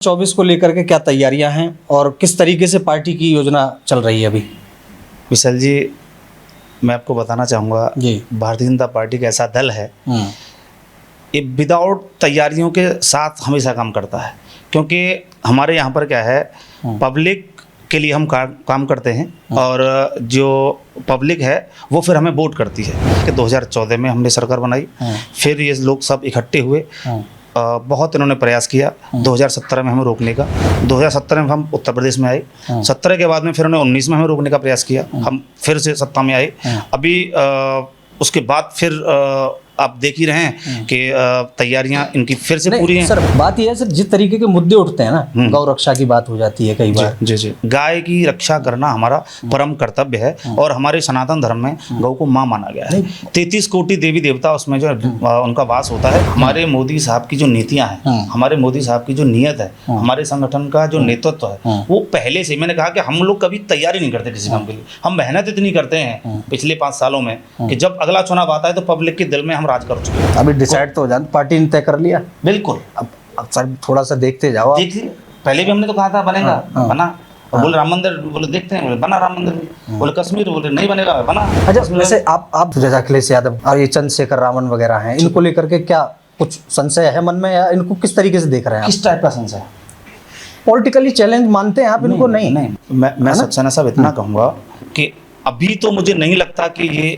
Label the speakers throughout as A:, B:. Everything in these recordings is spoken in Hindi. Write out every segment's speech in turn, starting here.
A: 24 को लेकर के क्या तैयारियां हैं और किस तरीके से पार्टी की योजना चल रही है अभी?
B: विशाल जी, मैं आपको बताना चाहूँगा
A: जी।
B: भारतीय जनता पार्टी का ऐसा दल है, ये विदाउट तैयारियों के साथ हमेशा काम करता है। क्योंकि हमारे यहाँ पर क्या है, पब्लिक के लिए हम काम करते हैं और जो पब्लिक है वो फिर हमें वोट करती है। कि 2014 में हमने सरकार बनाई, फिर ये लोग सब इकट्ठे हुए, बहुत इन्होंने प्रयास किया 2017 में हमें रोकने का। 2017 में हम उत्तर प्रदेश में आए, 17 के बाद में फिर उन्होंने 19 में हमें रोकने का प्रयास किया, हम फिर से सत्ता में आए। अभी उसके बाद फिर आप देख ही रहे हैं कि तैयारियां इनकी फिर से पूरी हैं।
A: सर, बात यह है सर, जिस तरीके के मुद्दे उठते हैं ना, गौ रक्षा की बात हो जाती है कई बार।
B: जी। गाय की रक्षा करना हमारा परम कर्तव्य है और हमारे सनातन धर्म में गौ को मां माना गया है। 33 कोटि देवी देवता उसमें जो उनका वास होता है। हमारे मोदी साहब की जो नीतियां हैं, हमारे मोदी साहब की जो नीयत है, हमारे संगठन का जो नेतृत्व है, वो पहले से, मैंने कहा कि हम लोग कभी तैयारी नहीं करते किसी काम के लिए। हम मेहनत इतनी करते हैं पिछले 5 सालों में कि जब अगला चुनाव आता है तो पब्लिक के दिल में हम राज कर चुके हैं।
A: अभी डिसाइड तो हो जाए, पार्टी ने तय कर लिया।
B: बिल्कुल।
A: अब सर थोड़ा सा देखते जाओ।
B: देखिए, पहले भी हमने तो कहा था बनेगा, बना। और बोले राम मंदिर, बोले देखते हैं, बोले बना राम मंदिर। बोले कश्मीर, बोले नहीं बनेगा, बना।
A: अच्छा, वैसे आप जैसे अखिलेश यादव और ये चंद्रशेखर रावण वगैरह हैं, इनको लेकर के क्या कुछ संशय है मन में, या इनको किस तरीके से देख रहे हैं?
B: किस टाइप का संशय?
A: पॉलिटिकली चैलेंज मानते हैं आप इनको? नहीं।
B: मैं सक्सेना साहब इतना कहूँगा कि अभी तो मुझे नहीं लगता कि ये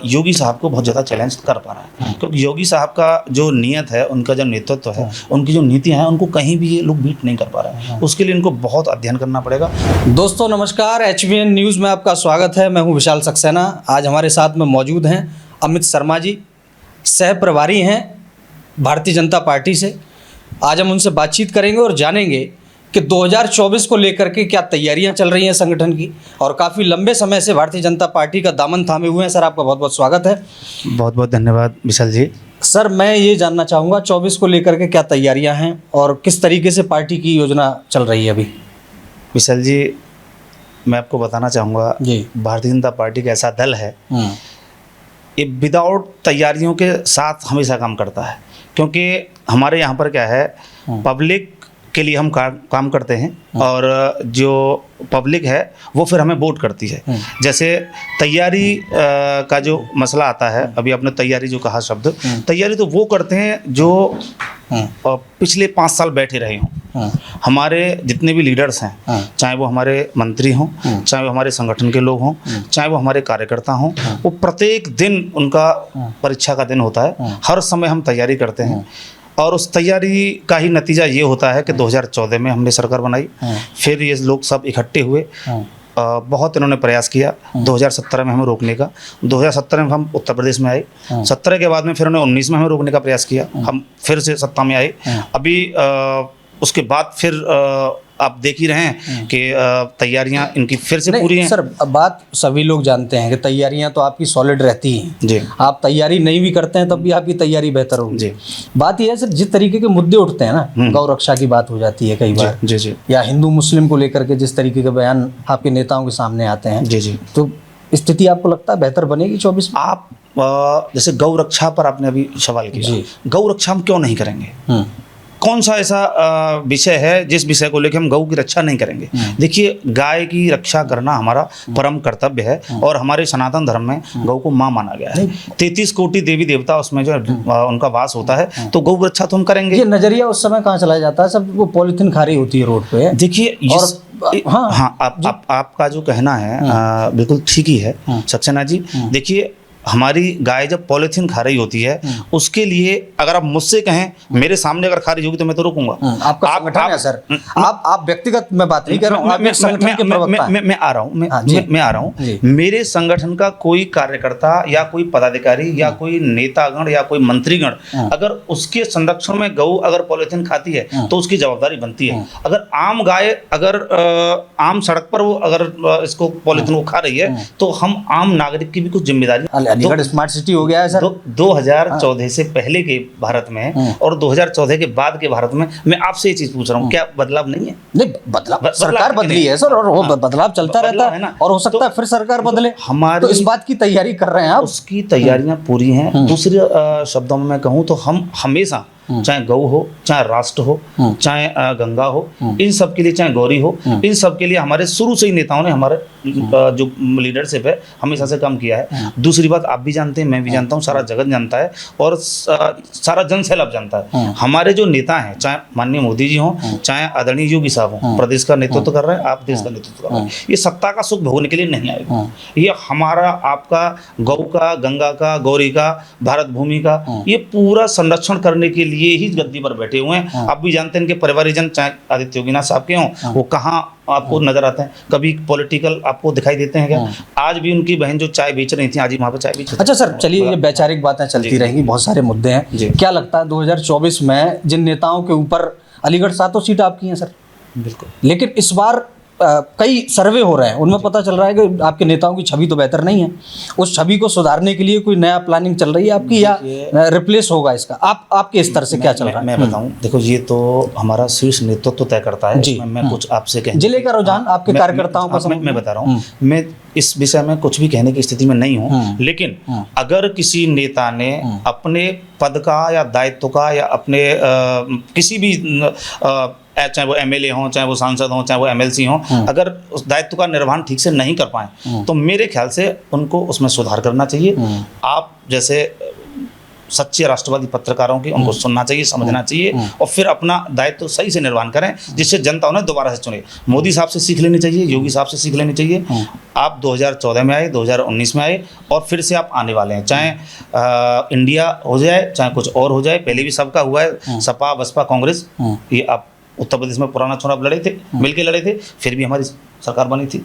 B: योगी साहब को बहुत ज़्यादा चैलेंज कर पा रहा है। क्योंकि योगी साहब का जो नियत है, उनका जो नेतृत्व है, उनकी जो नीतियां हैं, उनको कहीं भी ये लोग बीट नहीं कर पा रहे हैं। उसके लिए इनको बहुत अध्ययन करना पड़ेगा।
A: दोस्तों नमस्कार, HBN न्यूज़ में आपका स्वागत है। मैं हूं विशाल सक्सेना। आज हमारे साथ में मौजूद हैं अमित शर्मा जी, सह प्रभारी हैं भारतीय जनता पार्टी से। आज हम उनसे बातचीत करेंगे और जानेंगे कि 2024 को लेकर के क्या तैयारियां चल रही हैं संगठन की, और काफ़ी लंबे समय से भारतीय जनता पार्टी का दामन थामे हुए हैं। सर, आपका बहुत बहुत स्वागत है।
B: बहुत बहुत धन्यवाद विशाल जी।
A: सर, मैं ये जानना चाहूँगा 24 को लेकर के क्या तैयारियां हैं और किस तरीके से पार्टी की योजना चल रही है अभी?
B: विशाल जी, मैं आपको बताना चाहूँगा
A: जी,
B: भारतीय जनता पार्टी का ऐसा दल है, ये विदाउट तैयारियों के साथ हमेशा काम करता है। क्योंकि हमारे यहाँ पर क्या है, पब्लिक के लिए हम काम करते हैं और जो पब्लिक है वो फिर हमें वोट करती है। जैसे तैयारी का जो मसला आता है, अभी आपने तैयारी जो कहा शब्द, तैयारी तो वो करते हैं जो पिछले 5 साल बैठे रहे हों। हमारे जितने भी लीडर्स हैं, चाहे वो हमारे मंत्री हों, चाहे वो हमारे संगठन के लोग हों, चाहे वो हमारे कार्यकर्ता हों, वो प्रत्येक दिन उनका परीक्षा का दिन होता है। हर समय हम तैयारी करते हैं और उस तैयारी का ही नतीजा ये होता है कि 2014 में हमने सरकार बनाई, फिर ये लोग सब इकट्ठे हुए, बहुत इन्होंने प्रयास किया 2017 में हमें रोकने का। 2017 में हम उत्तर प्रदेश में आए, 17 के बाद में फिर उन्होंने 19 में हमें रोकने का प्रयास किया, हम फिर से सत्ता में आए। अभी उसके बाद फिर आप देख ही रहे हैं कि तैयारियां इनकी फिर से पूरी हैं।
A: सर, बात सभी लोग जानते हैं कि तैयारियां तो आपकी सॉलिड रहती हैं
B: जी।
A: आप तैयारी नहीं भी करते हैं तब भी आपकी तैयारी बेहतर होगी
B: जी।
A: बात यह है सर, जिस तरीके के मुद्दे उठते हैं ना, गौ रक्षा की बात हो जाती है कई बार,
B: जी,
A: या हिंदू मुस्लिम को लेकर के जिस तरीके के बयान आपके नेताओं के सामने आते हैं,
B: जी,
A: तो स्थिति आपको लगता है बेहतर बनेगी 24 में?
B: आप जैसे गौ रक्षा पर आपने अभी सवाल किया, गौ रक्षा हम क्यों नहीं करेंगे? कौन सा ऐसा विषय है जिस विषय को लेकर हम गौ की रक्षा नहीं करेंगे? देखिए, गाय की रक्षा करना हमारा परम कर्तव्य है और हमारे सनातन धर्म में गौ को मां माना गया है। 33 कोटि देवी देवता उसमें जो उनका वास होता है, तो गौ रक्षा तो हम करेंगे।
A: ये नजरिया उस समय कहाँ चला जाता है? सब वो पॉलिथीन खा रही होती है रोड पे।
B: देखिए, हाँ, आपका जो कहना है बिल्कुल ठीक ही है सक्सेना जी। देखिए, हमारी गाय जब पॉलिथीन खा रही होती है, उसके लिए अगर आप मुझसे कहें, मेरे सामने अगर खा रही होगी तो मैं तो रोकूंगा।
A: आपका संगठन है सर, आप व्यक्तिगत, मैं बात नहीं कर रहा हूं, आप संगठन के प्रवक्ता हैं।
B: मैं आ रहा हूं। मेरे संगठन का कोई कार्यकर्ता या कोई पदाधिकारी या कोई नेतागण या कोई मंत्रीगण अगर उसके संरक्षण में गौ अगर पॉलिथीन खाती है तो उसकी जवाबदारी बनती है। अगर आम गाय अगर आम सड़क पर वो अगर इसको पॉलिथीन को खा रही है, तो हम आम नागरिक की भी कुछ जिम्मेदारी।
A: अलीगढ़ स्मार्ट सिटी हो गया है सर।
B: 2014 से पहले के भारत में और 2014 के बाद के भारत में, मैं आपसे ये चीज पूछ रहा हूँ, क्या बदलाव नहीं है?
A: नहीं, बदलाव सरकार बदली है सर, और वो बदलाव चलता रहता है, और हो सकता है फिर सरकार बदले।
B: हमारे
A: तो इस बात की तैयारी कर रहे हैं आप?
B: उसकी तैयारियां पूरी हैं। दूसरे शब्दों में मैं कहूँ तो हम हमेशा चाहे गौ हो, चाहे राष्ट्र हो, चाहे गंगा हो, इन सब के लिए, चाहे गौरी हो, इन सब के लिए हमारे शुरू से ही नेताओं ने, हमारे जो लीडरशिप है, हमेशा से काम किया है। दूसरी बात, आप भी जानते हैं, मैं भी जानता हूँ, सारा जगत जानता है और सारा जन सैलाब जानता है। हमारे जो नेता हैं, चाहे माननीय मोदी जी हों, चाहे आदरणीय योगी साहब हों, प्रदेश का नेतृत्व कर रहे हैं, आप देश का नेतृत्व कर रहे हैं, ये सत्ता का सुख भोगने के लिए नहीं आएगा। ये हमारा, आपका, गौ का, गंगा का, गौरी का, भारत भूमि का, ये पूरा संरक्षण करने के लिए ही गद्दी पर बैठे हुए हैं। आप भी जानते हैं इनके परिवारजन, चाहे आदित्य योगीनाथ साहब के हों, वो कहाँ आपको नजर आते हैं, कभी पॉलिटिकल आपको दिखाई देते हैं क्या? आज भी उनकी बहन जो चाय बेच रही थी, आज ही वहाँ पे चाय बेच रही थी।
A: अच्छा सर, चलिए, ये वैचारिक बातें चलती रहेंगी, बहुत सारे मुद्दे हैं। क्या लगता है 2024 में जिन नेताओं के ऊपर, अलीगढ़ 7 सीट आपकी हैं सर,
B: बिल्कुल,
A: लेकिन इस बार कई सर्वे हो रहे हैं, उनमें पता चल रहा है कि आपके नेताओं की छवि तो बेहतर नहीं है। उस छवि को सुधारने के लिए कोई नया प्लानिंग चल रही है आपकी, या रिप्लेस होगा इसका? आपके स्तर से क्या चल रहा है?
B: मैं बताऊं, देखो, ये तो हमारा शीर्ष नेतृत्व तय करता है। मैं कुछ आपसे कहूं,
A: जिले का रुझान आपके कार्यकर्ताओं का,
B: मैं बता रहा हूँ, मैं इस विषय में कुछ भी कहने की स्थिति में नहीं हूँ, लेकिन अगर किसी नेता ने अपने पद का या दायित्व का या अपने किसी भी चाहे वो एमएलए हों, चाहे वो सांसद हों, चाहे वो एमएलसी हों, अगर उस दायित्व का निर्वहन ठीक से नहीं कर पाए, तो मेरे ख्याल से उनको उसमें सुधार करना चाहिए। आप जैसे सच्चे राष्ट्रवादी पत्रकारों की, उनको सुनना चाहिए, समझना चाहिए और फिर अपना दायित्व सही से निर्वहन करें, जिससे जनता उन्हें दोबारा से चुने। मोदी साहब से सीख लेनी चाहिए, योगी साहब से सीख लेनी चाहिए। आप 2014 में आए, 2019 में आए और फिर से आप आने वाले हैं, चाहे इंडिया हो जाए, चाहे कुछ और हो जाए। पहले भी सबका हुआ है, सपा, बसपा, कांग्रेस, ये आप उत्तर प्रदेश में पुराना चुनाव लड़े थे, मिलके लड़े थे, फिर भी हमारी सरकार बनी थी।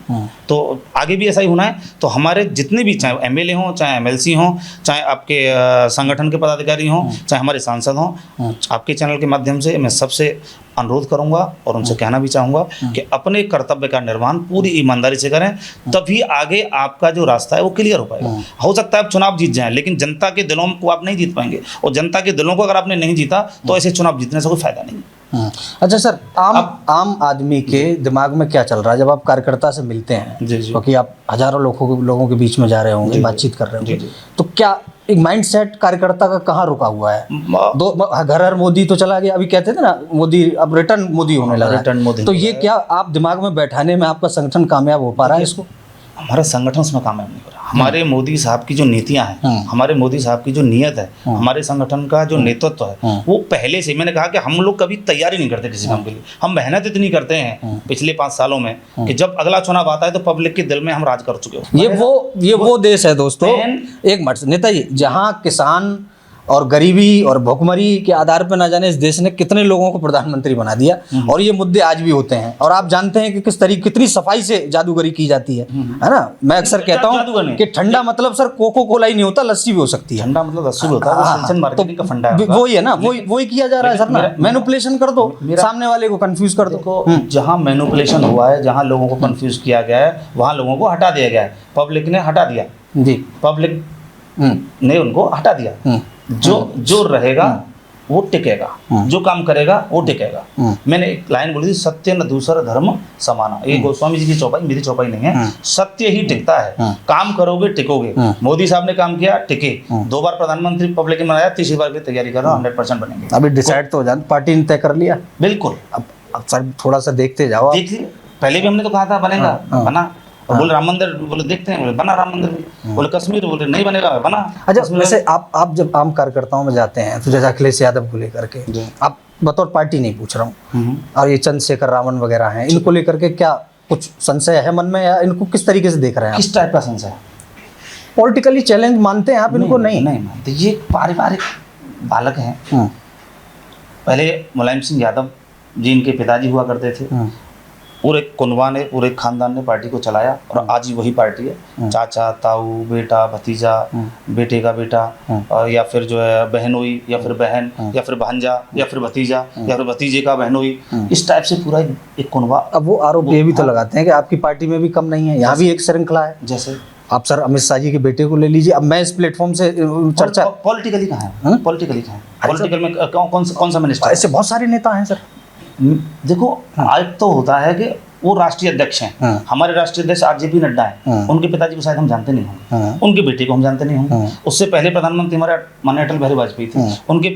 B: तो आगे भी ऐसा ही होना है। तो हमारे जितने भी, चाहे एमएलए हों, चाहे एमएलसी हों, चाहे आपके संगठन के पदाधिकारी हों, चाहे हमारे सांसद हों, आपके चैनल के माध्यम से मैं सबसे अनुरोध करूंगा और उनसे कहना भी चाहूँगा कि अपने कर्तव्य का निर्वहन पूरी ईमानदारी से करें, तभी आगे आपका जो रास्ता है वो क्लियर हो पाएगा। हो सकता है आप चुनाव जीत जाएं, लेकिन जनता के दिलों को आप नहीं जीत पाएंगे, और जनता के दिलों को अगर आपने नहीं जीता तो ऐसे चुनाव जीतने से कोई फायदा नहीं।
A: अच्छा सर, आम आदमी के दिमाग में क्या चल रहा है जब आप कार्यकर्ता से मिलते हैं? क्योंकि आप हजारों लोगों के बीच में जा रहे होंगे, बातचीत कर रहे होंगे, तो क्या एक माइंडसेट कार्यकर्ता का कहाँ रुका हुआ है? घर मोदी तो चला गया, अभी कहते थे ना मोदी, अब रिटर्न मोदी होने लगा, रिटर्न मोदी। तो ये क्या आप दिमाग में बैठाने में आपका संगठन कामयाब हो पा रहा है इसको?
B: हमारा संगठन उसमें कामयाब नहीं हो रहा। हमारे मोदी साहब की जो नीतियां हैं, हमारे मोदी साहब की जो नियत है, हमारे संगठन का जो नेतृत्व है, वो पहले से, मैंने कहा कि हम लोग कभी तैयारी नहीं करते किसी काम के लिए। हम मेहनत इतनी करते हैं पिछले 5 सालों में कि जब अगला चुनाव आता है तो पब्लिक के दिल में हम राज कर चुके हो।
A: ये वो देश है दोस्तों, एक मिनट नेताजी, जहाँ किसान और गरीबी और भुखमरी के आधार पर ना जाने इस देश ने कितने लोगों को प्रधानमंत्री बना दिया, और ये मुद्दे आज भी होते हैं। और आप जानते हैं कि किस तरीके, कितनी सफाई से जादूगरी की जाती है ना? मैं अक्सर कहता हूँ कि ठंडा मतलब सर कोको कोला ही नहीं होता, लस्सी भी हो सकती है।
B: ठंडा मतलब लस्सी भी होता है, मार्केटिंग का फंडा है।
A: वही है ना, वही किया जा रहा है सर ना। मैनिपुलेशन कर दो, सामने वाले को कंफ्यूज कर दो।
B: जहाँ मैनिपुलेशन हुआ है, जहाँ लोगों को कंफ्यूज किया गया है, वहाँ लोगों को हटा दिया गया है। पब्लिक ने हटा दिया जी, पब्लिक ने उनको हटा दिया। जो रहेगा वो टिकेगा, जो काम करेगा वो टिकेगा। मैंने एक लाइन बोली थी, सत्य न दूसरा धर्म समाना। ये गोस्वामी जी की चौपाई, मेरी चौपाई नहीं है। सत्य ही टिकता है, काम करोगे टिकोगे। मोदी साहब ने काम किया, टिके। 2 बार प्रधानमंत्री पब्लिक ने बनाया, 3री बार की तैयारी कर रहा हूँ, 100% बनेंगे।
A: अभी डिसाइड तो हो जाए, पार्टी ने तय कर लिया?
B: बिल्कुल।
A: अब सर थोड़ा सा देखते जाओ,
B: देख लीजिए, पहले भी हमने तो कहा था बनेगा, बना। और बोले राम मंदिर, बोले देखते हैं, बोले बना राम मंदिर भी। बोले कश्मीर, बोले नहीं बनेगा, बना।
A: अच्छा, वैसे आप जब आम कार्यकर्ताओं में जाते हैं, तो जैसे अखिलेश यादव को लेकर के, आप बतौर पार्टी नहीं पूछ रहा हूँ, और ये चंद्रशेखर रावण वगैरह हैं, इनको लेकर के क्या कुछ संशय है मन में, या इनको किस तरीके से देख रहे हैं?
B: किस टाइप का संशय है?
A: पॉलिटिकली चैलेंज मानते हैं आप इनको? नहीं
B: मानते। ये पारिवारिक बालक हैं। पहले मुलायम सिंह यादव जी इनके पिताजी हुआ करते थे। पूरे कुनबा ने, पूरे खानदान ने पार्टी को चलाया, और आज ही वही पार्टी है। चाचा, ताऊ, बेटा, भतीजा, बेटे का बेटा, और या फिर जो है बहनोई, या फिर बहन, या फिर भांजा, या फिर भतीजा, या फिर भतीजे का बहनोई, इस टाइप से पूरा एक कुनबा।
A: अब वो आरोप ये भी तो लगाते हैं कि आपकी पार्टी में भी कम नहीं है, यहाँ भी एक श्रृंखला है।
B: जैसे
A: आप सर अमित शाह जी के बेटे को ले लीजिए। अब मैं इस प्लेटफॉर्म से चर्चा,
B: पॉलिटिकली कहाँ है? पॉलिटिकली कहाँ है? पॉलिटिकल में कौन सा मिनिस्टर?
A: ऐसे बहुत सारे नेता हैं सर।
B: देखो, आज तो होता है कि वो राष्ट्रीय अध्यक्ष हैं। हमारे राष्ट्रीय अध्यक्ष आरजेपी नड्डा हैं। उनके पिताजी को शायद हम जानते नहीं होंगे, उनके बेटे को हम जानते नहीं होंगे। उससे पहले प्रधानमंत्री हमारे माननीय अटल बिहारी वाजपेयी थे, उनके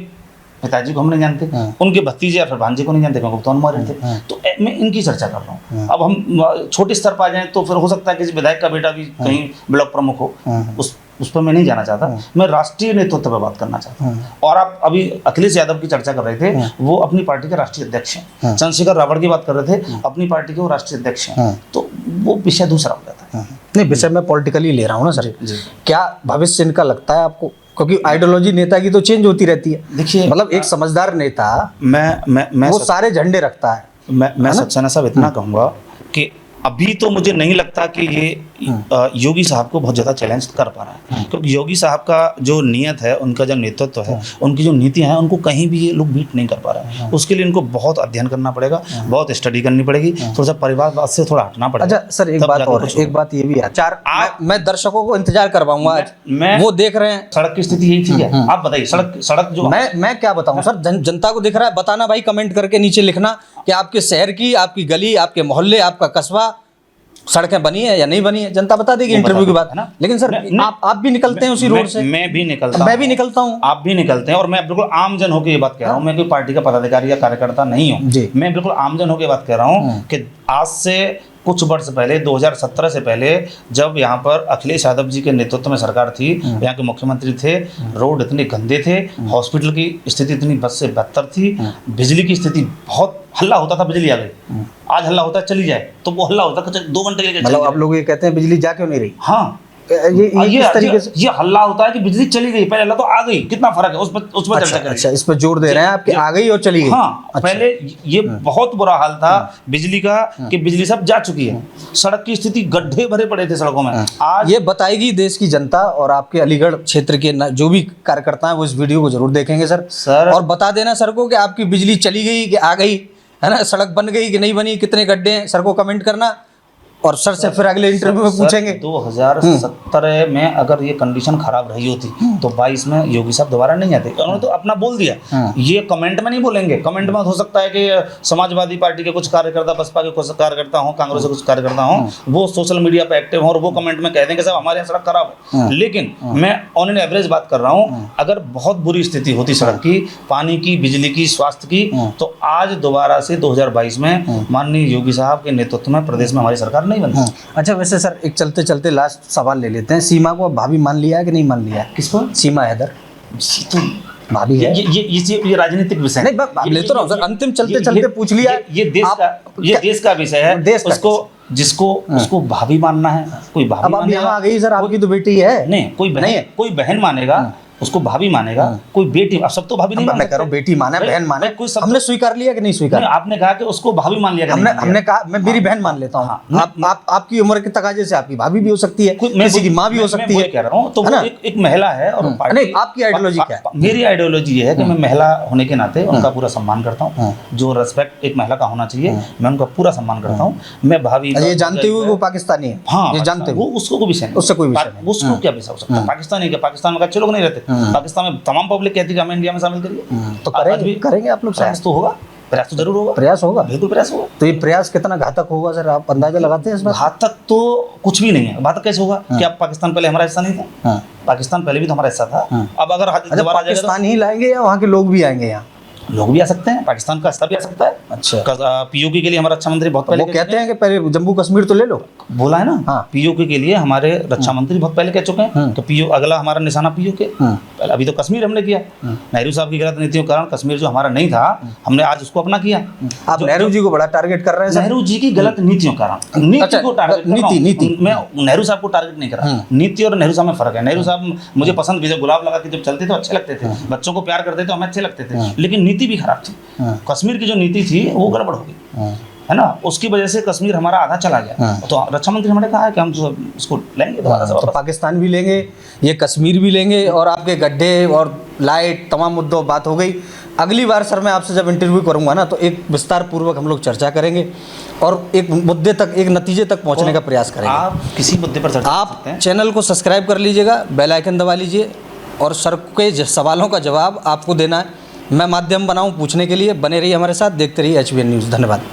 B: पिताजी को हम नहीं जानते, उनके भतीजे या फिर भांजे को नहीं जानते क्योंकि वो तो अनमैरिड थे। तो मैं इनकी चर्चा कर रहा हूँ। अब हम छोटे स्तर पर आ जाएं तो फिर हो सकता है कि विधायक का बेटा भी कहीं ब्लॉक प्रमुख हो, उस पर मैं नहीं जाना चाहता। मैं राष्ट्रीय नेतृत्व पर बात करना चाहता हूँ। और आप अभी अखिलेश यादव की चर्चा कर रहे थे, वो अपनी पार्टी के राष्ट्रीय अध्यक्ष हैं। चंद्रशेखर रावण की बात कर रहे थे, अपनी पार्टी के वो राष्ट्रीय अध्यक्ष हैं। तो वो विषय दूसरा हो जाता है।
A: नहीं, विषय मैं पॉलिटिकली ले रहा हूँ ना सर। क्या भविष्य इनका लगता है आपको? क्योंकि आइडियोलॉजी नेता की तो चेंज होती रहती है।
B: देखिए,
A: मतलब एक समझदार नेता
B: मैं
A: वो सारे झंडे रखता है।
B: मैं सक्सेना साहब इतना कहूँगा कि अभी तो मुझे नहीं लगता कि ये योगी साहब को बहुत ज़्यादा चैलेंज कर पा रहा है, क्योंकि योगी साहब का जो नियत है, उनका जो नेतृत्व है, उनकी जो नीतियाँ हैं, उनको कहीं भी ये लोग बीट नहीं कर पा रहे हैं। उसके लिए इनको बहुत अध्ययन करना पड़ेगा, बहुत स्टडी करनी पड़ेगी, थोड़ा सा परिवारवाद से थोड़ा हटना पड़ेगा।
A: अच्छा सर, एक बात ये भी है, मैं दर्शकों को इंतजार करवाऊंगा आज, वो देख रहे हैं
B: सड़क की स्थिति यही थी क्या? आप बताइए, सड़क जो
A: मैं क्या बताऊं सर, जनता को दिख रहा है, बताना भाई, कमेंट करके नीचे लिखना कि आपके शहर की, आपकी गली, आपके मोहल्ले, आपका कस्बा सड़कें बनी है या नहीं बनी है, जनता बता देगी इंटरव्यू की बात है ना। लेकिन सर आप भी निकलते हैं उसी रोड से,
B: मैं भी निकलता हूं,
A: मैं भी निकलता हूं,
B: आप भी निकलते हैं, और मैं बिल्कुल आम जन होकर ये बात कह रहा हूं। मैं कोई पार्टी का पदाधिकारी या कार्यकर्ता नहीं हूं, मैं बिल्कुल आम जन होकर ये बात कह रहा हूं कि आज से कुछ वर्ष पहले 2017 से पहले जब यहाँ पर अखिलेश यादव जी के नेतृत्व में सरकार थी, यहाँ के मुख्यमंत्री थे, रोड इतने गंदे थे, हॉस्पिटल की स्थिति इतनी बद से बदतर थी, बिजली की स्थिति बहुत, हल्ला होता था बिजली आ गई, आज हल्ला होता है चली जाए, तो वो हल्ला होता है 2 घंटे के लिए।
A: मतलब आप लोग ये कहते हैं बिजली जा क्यों नहीं रही?
B: हाँ,
A: ये इस तरीके से
B: ये हल्ला होता है कि बिजली चली गई, पहले हल्ला तो आ गई, कितना फर्क है उस पर चर्चा करें।
A: अच्छा, इस पर जोर दे रहे हैं आपकी, आ गई और चली गई।
B: हाँ, पहले ये बहुत बुरा हाल था बिजली का कि बिजली सब जा चुकी है, सड़क की स्थिति, गड्ढे भरे पड़े थे सड़कों में। आज
A: ये बताएगी देश की जनता, और आपके अलीगढ़ क्षेत्र के जो भी कार्यकर्ता हैं वो इस वीडियो को जरूर देखेंगे सर, और बता देना सर को कि आपकी बिजली चली गई कि आ गई, है ना, सड़क बन गई कि नहीं बनी, कितने गड्ढे हैं, सर को कमेंट करना, और सर से फिर अगले इंटरव्यू में पूछेंगे।
B: 2017 में अगर ये कंडीशन खराब रही होती तो 22 में योगी साहब दोबारा नहीं आते। उन्होंने तो अपना बोल दिया, ये कमेंट में नहीं बोलेंगे। कमेंट में हो सकता है कि समाजवादी पार्टी के कुछ कार्यकर्ता, बसपा के कुछ कार्यकर्ता हों, कांग्रेस के कुछ कार्यकर्ता हों, वो सोशल मीडिया पे एक्टिव हों और वो कमेंट में कह देंगे साहब हमारे यहाँ सड़क खराब है। लेकिन मैं ऑन एन एवरेज बात कर रहा हूँ, अगर बहुत बुरी स्थिति होती सड़क की, पानी की, बिजली की, स्वास्थ्य की, तो आज दोबारा से 2022 में माननीय योगी साहब के नेतृत्व में प्रदेश में हमारी सरकार नहीं बनती।
A: अच्छा, वैसे सर एक चलते चलते लास्ट सवाल ले लेते हैं, सीमा को भाभी मान लिया है कि नहीं मान लिया है?
B: किसको?
A: सीमा हैदर
B: तो
A: भाभी है।
B: ये राजनीतिक विषय
A: नहीं, मैं लेता रहा हूं सर, अंतिम चलते चलते पूछ लिया।
B: ये देश का विषय है, उसको भाभी मानना है, कोई भाभी
A: अब यहाँ आ गई सर, आपकी तो बेटी है।
B: नहीं, कोई बहन मानेगा, उसको भाभी मानेगा, कोई बेटी, अब सब तो भाभी नहीं मान सकते।
A: बेटी माने, बहन माने, हमने स्वीकार लिया कि नहीं स्वीकार?
B: आपने कहा कि उसको भाभी मान लिया,
A: हमने कहा मैं मेरी बहन मान लेता हूँ। आपकी उम्र के तकाजे से आपकी भाभी भी हो सकती है, किसी की माँ भी हो सकती है,
B: कह रहा हूँ। तो वो एक महिला है, और
A: आपकी आइडियोलॉजी क्या है?
B: मेरी आइडियोलॉजी ये है कि मैं महिला होने के नाते उनका पूरा सम्मान करता हूँ, जो रेस्पेक्ट एक महिला का होना चाहिए, मैं उनका पूरा सम्मान करता हूँ। मैं भाभी
A: ये जानते हुए वो पाकिस्तानी है,
B: हाँ,
A: ये जानते हुए,
B: उसको कोई विषय,
A: उससे कोई विषय नहीं,
B: उसको क्या विषय हो सकता है? पाकिस्तानी के, पाकिस्तान में अच्छे लोग नहीं रहते, पाकिस्तान में तमाम पब्लिक कहती है कि हमें इंडिया में शामिल करिए,
A: तो करेंगे आप लोग,
B: प्रयास तो होगा, प्रयास तो जरूर होगा,
A: प्रयास होगा,
B: बिल्कुल प्रयास होगा।
A: तो ये प्रयास कितना घातक होगा सर, आप अंदाजा लगाते हैं इस बात?
B: घातक तो कुछ भी नहीं है। घातक कैसे होगा? क्या पाकिस्तान पहले हमारा हिस्सा नहीं था? पाकिस्तान पहले भी तो हमारा हिस्सा था। अब अगर
A: पाकिस्तान ही लाएंगे या वहाँ के लोग भी आएंगे? यहाँ
B: लोग भी आ सकते हैं, पाकिस्तान का हिस्सा भी आ सकता है।
A: अच्छा,
B: पीओके के लिए हमारा रक्षा मंत्री बहुत पहले
A: कहते हैं कि पहले जम्मू कश्मीर तो ले लो,
B: बोला है ना। हाँ, पीओके के लिए हमारे रक्षा मंत्री बहुत पहले कह चुके हैं कि पीओ अगला हमारा निशाना पीओके। अभी तो कश्मीर हमने किया, नेहरू साहब की गलत नीतियों के कारण कश्मीर जो हमारा नहीं था, हमने आज उसको अपना किया।
A: आप नेहरू जी को बड़ा टारगेट कर रहे हैं?
B: नेहरू जी की गलत नीतियों के कारण, नीति को टारगेट, नीति मैं नेहरू साहब को टारगेट नहीं कर रहा। नीति और नेहरू साहब में फर्क है। नेहरू साहब मुझे पसंद भी, गुलाब लगा के जब चलते थे अच्छे लगते थे, बच्चों को प्यार करते थे, हमें अच्छे लगते थे, लेकिन नीति भी खराब थी। कश्मीर की जो नीति थी वो गड़बड़ हो गई, है ना, उसकी वजह से कश्मीर हमारा आधा चला गया। तो रक्षा मंत्री हमने कहा है कि हम इसको लेंगे दोबारा से,
A: तो पाकिस्तान भी लेंगे, ये कश्मीर भी लेंगे, और आपके गड्ढे और लाइट तमाम मुद्दों बात हो गई। अगली बार सर मैं आपसे जब इंटरव्यू करूंगा ना, तो एक विस्तार पूर्वक हम लोग चर्चा करेंगे और एक मुद्दे तक, एक नतीजे तक पहुंचने का प्रयास करेंगे।
B: आप किसी मुद्दे पर चर्चा
A: आप चैनल को सब्सक्राइब कर लीजिएगा, बेल आइकन दबा लीजिए, और सर के सवालों का जवाब आपको देना है। मैं माध्यम बनाऊं पूछने के लिए, बने रहिए हमारे साथ, देखते रहिए HBN न्यूज़। धन्यवाद।